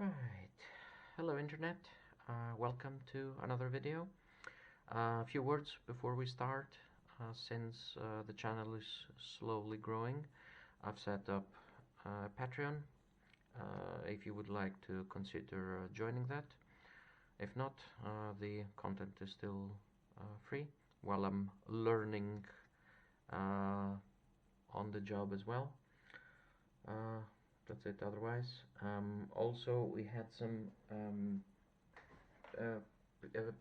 Right, hello internet, welcome to another video. A few words before we start. Since the channel is slowly growing, I've set up Patreon, if you would like to consider joining that. If not, the content is still free while I'm learning on the job as well. That's it. Otherwise, also we had some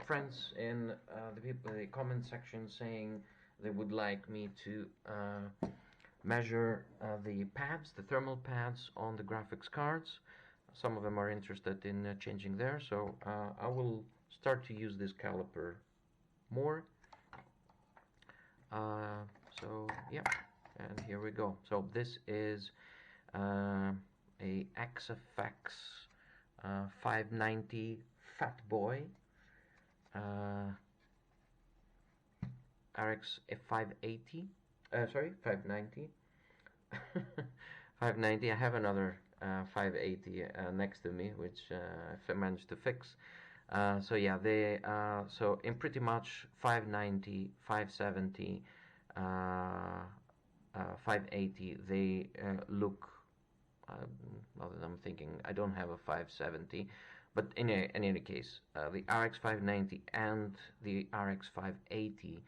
friends in the comment section saying they would like me to measure the pads, the thermal pads on the graphics cards. Some of them are interested in changing there, so I will start to use this caliper more. So yeah, and here we go. So this is a XFX 590 FATBOY RX580 sorry, 590 590. I have another 580 next to me, which I managed to fix. So yeah, they so in pretty much 590, 570, 580, they look. I'm thinking I don't have a 570, but in any case, the RX590 and the RX580,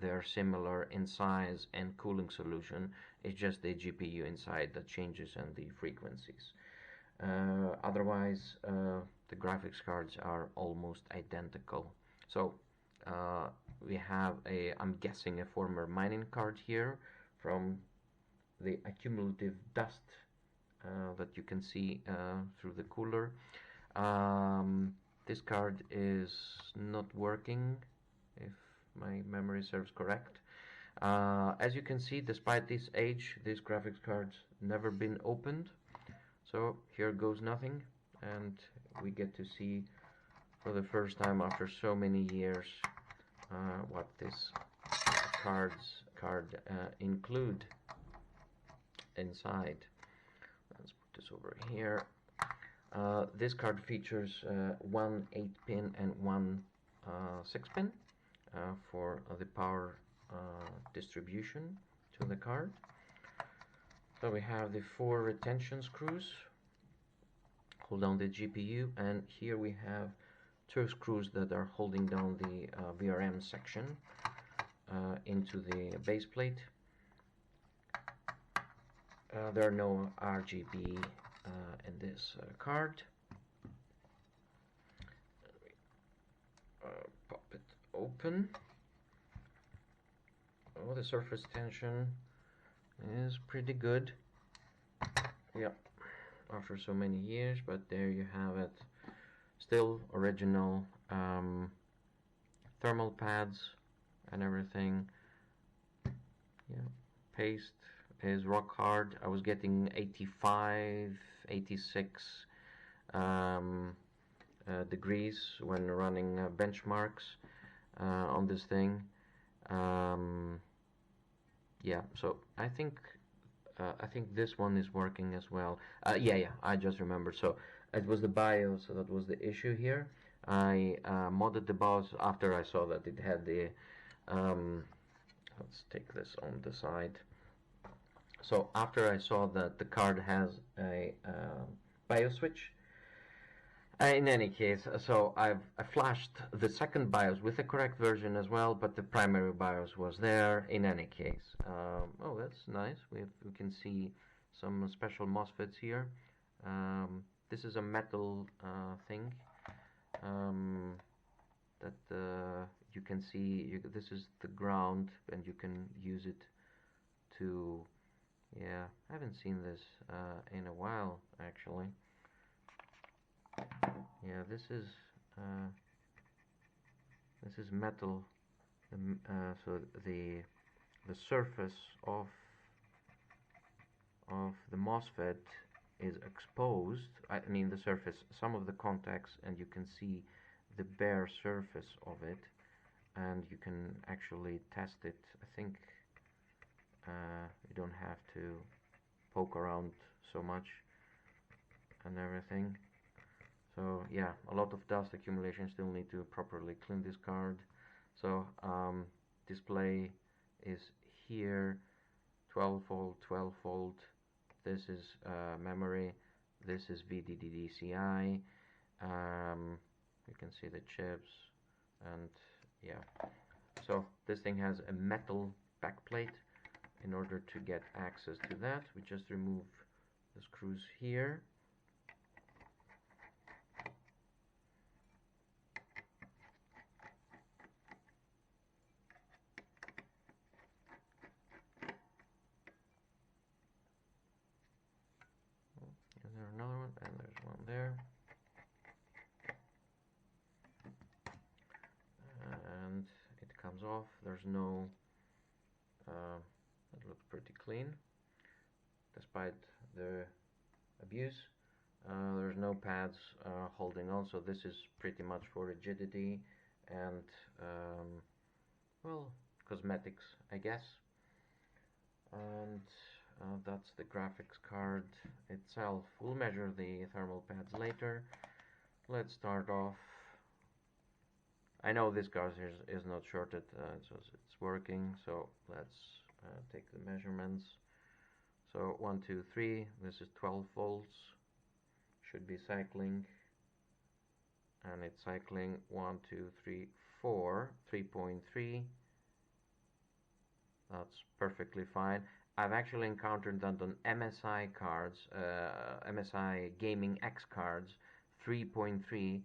they're similar in size and cooling solution. It's just the GPU inside that changes and the frequencies. Otherwise, the graphics cards are almost identical. So we have I'm guessing a former mining card here from the accumulative dust that you can see through the cooler. This card is not working, if my memory serves correct. As you can see, despite this age, this graphics card's never been opened. So here goes nothing, and we get to see for the first time after so many years what this card include inside. Let's put this over here. This card features one 8-pin and one 6-pin for the power distribution to the card. So we have the 4 retention screws, hold down the GPU, and here we have 2 screws that are holding down the VRM section into the base plate. There are no RGB in this card. Pop it open. Oh, the surface tension is pretty good. Yeah, after so many years, but there you have it. Still original thermal pads and everything. Yeah, paste is rock hard. I was getting 85, 86 degrees when running benchmarks on this thing. Yeah, so I think this one is working as well. Yeah, I just remembered. So it was the BIOS that was the issue here. I modded the BIOS after I saw that it had the let's take this on the side. So after I saw that the card has a BIOS switch, in any case, so I flashed the second BIOS with the correct version as well, but the primary BIOS was there in any case. Oh, that's nice. We can see some special MOSFETs here. This is a metal thing that you can see. This is the ground, and you can use it to. Yeah, I haven't seen this in a while, actually. Yeah, this is metal. So the surface of the MOSFET is exposed. I mean the surface, some of the contacts, and you can see the bare surface of it, and you can actually test it. I think you don't have to poke around so much and everything. So yeah, a lot of dust accumulation. Still need to properly clean this card. So display is here, 12 volt, 12 volt. This is memory. This is VDDCI. You can see the chips, and yeah. So this thing has a metal backplate. In order to get access to that, we just remove the screws here. Is there another one? And there's one there. And it comes off. There's no it looks pretty clean despite the abuse. There's no pads holding on, so this is pretty much for rigidity and well, cosmetics, I guess. And that's the graphics card itself. We'll measure the thermal pads later. Let's start off. I know this card is not shorted, so it's working. So let's take the measurements. So 1, 2, 3. This is 12 volts. Should be cycling, and it's cycling 1, 2, 3, 4, 3.3. That's perfectly fine. I've actually encountered that on MSI cards, MSI Gaming X cards, 3.3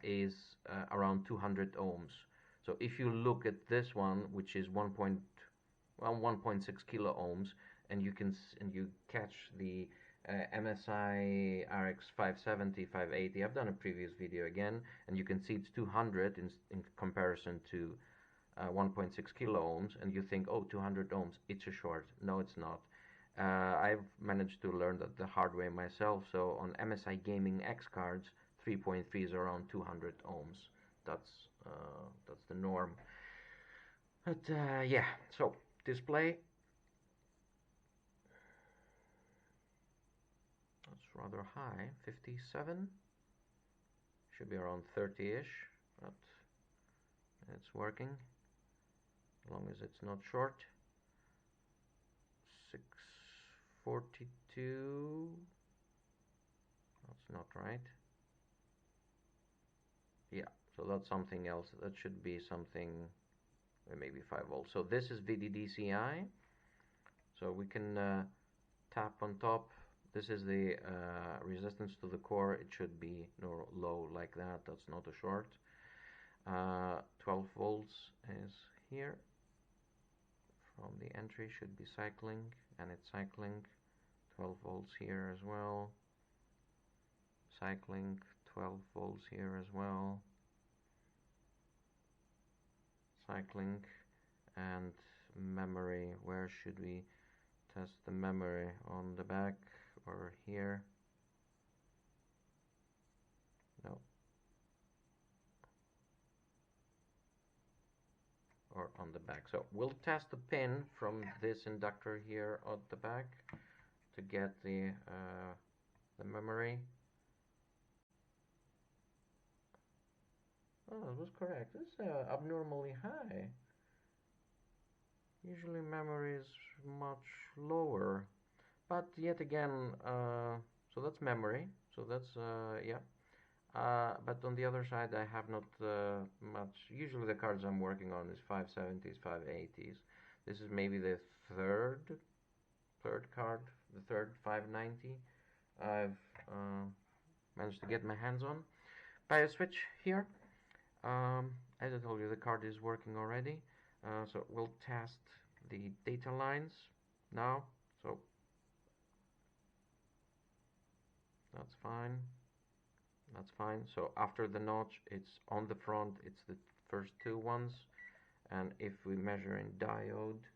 is around 200 ohms. So if you look at this one, which is 1.6 kilo ohms, and you catch the MSI RX570 580. I've done a previous video again, and you can see it's 200 in comparison to 1.6 kilo ohms, and you think, oh, 200 ohms, it's a short. No, it's not. I've managed to learn that the hard way myself. So on MSI Gaming X cards, 3.3 is around 200 ohms. That's the norm. But yeah, so display. That's rather high, 57. Should be around 30-ish, but it's working. As long as it's not short. 642. That's not right. Yeah, so that's something else. That should be something, maybe 5 volts. So this is VDDCI. So we can tap on top. This is the resistance to the core. It should be low like that. That's not a short. 12 volts is here. From the entry should be cycling, and it's cycling. 12 volts here as well. Cycling, 12 volts here as well. Cycling, and memory. Where should we test the memory? On the back or here? No. Or on the back. So we'll test the pin from this inductor here at the back to get the memory. Oh, it was correct. It's abnormally high. Usually memory is much lower, but yet again, so that's memory. So that's yeah. But on the other side, I have not much. Usually the cards I'm working on is 570s, 580s. This is maybe the third card, the third 590 I've managed to get my hands on. Bio switch here. As I told you, the card is working already. So we'll test the data lines now. So that's fine. That's fine. So after the notch, it's on the front. It's the first two ones. And if we measure in diode,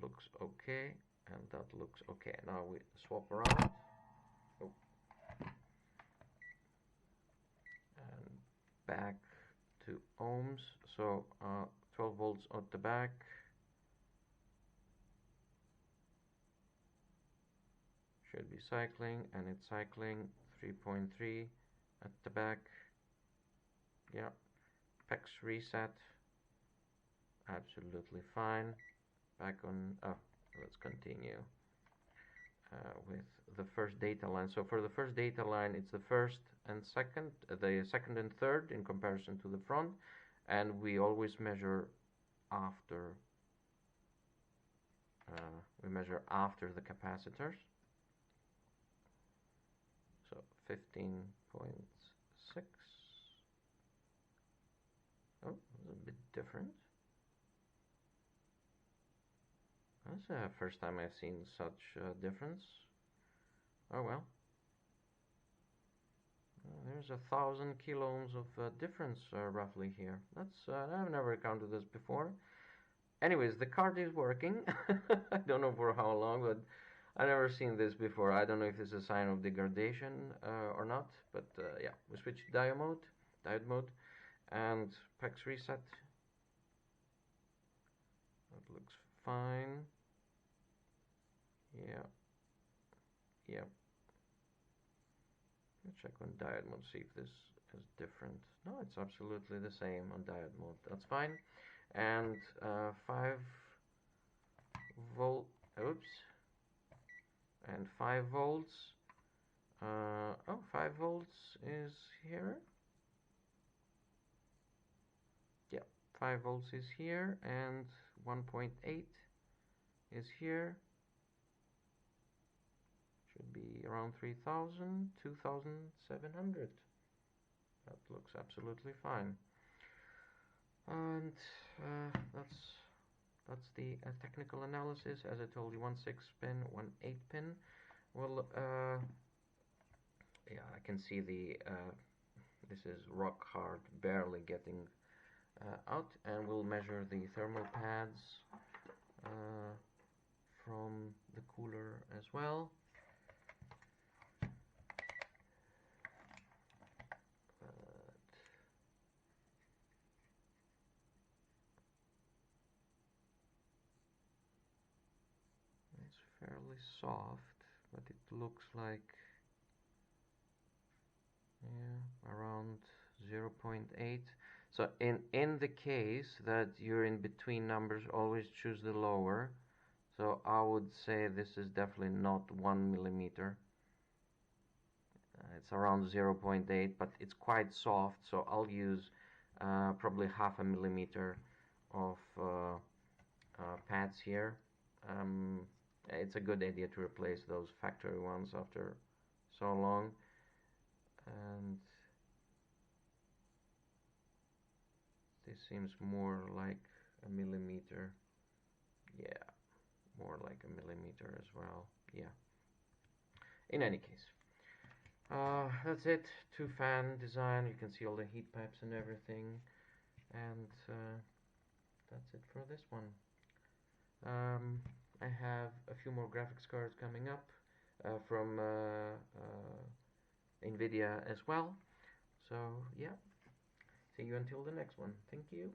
looks okay, and that looks okay. Now we swap around. Oh. And back to ohms. So 12 volts at the back. should be cycling, and it's cycling 3.3 at the back. Yeah, PEX reset, absolutely fine. Back on, oh, let's continue with the first data line. So for the first data line, it's the first and second, the second and third in comparison to the front, and we always measure after. We measure after the capacitors. So 15.6. Oh, it's a bit different. That's the first time I've seen such a difference. Oh well. There's 1,000 kiloohms of difference roughly here. That's I've never counted this before. Anyways, the card is working. I don't know for how long, but I've never seen this before. I don't know if this is a sign of degradation or not, but yeah, we switch to diode mode, and PEX reset. That looks fine. Yeah. Yep. Let's check on diode mode, see if this is different. No, it's absolutely the same on diode mode. That's fine. And 5 volt, oops, and 5 volts. Oh, 5 volts is here. Yeah, 5 volts is here, and 1.8 is here. Should be around 3,000, 2,700. That looks absolutely fine. And that's the technical analysis. As I told you, 1 6-pin, 1 8-pin. Well, yeah, I can see the this is rock hard, barely getting out, and we'll measure the thermal pads from the cooler as well. It's fairly soft, but it looks like, yeah, around 0.8. So in the case that you're in between numbers, always choose the lower. So I would say this is definitely not 1 millimeter. It's around 0.8, but it's quite soft, so I'll use probably 0.5 millimeter of pads here. It's a good idea to replace those factory ones after so long. And this seems more like a millimeter. Yeah, more like a millimeter as well. Yeah. In any case, that's it. 2-fan design. You can see all the heat pipes and everything. And that's it for this one. I have a few more graphics cards coming up from NVIDIA as well. So yeah, see you until the next one. Thank you.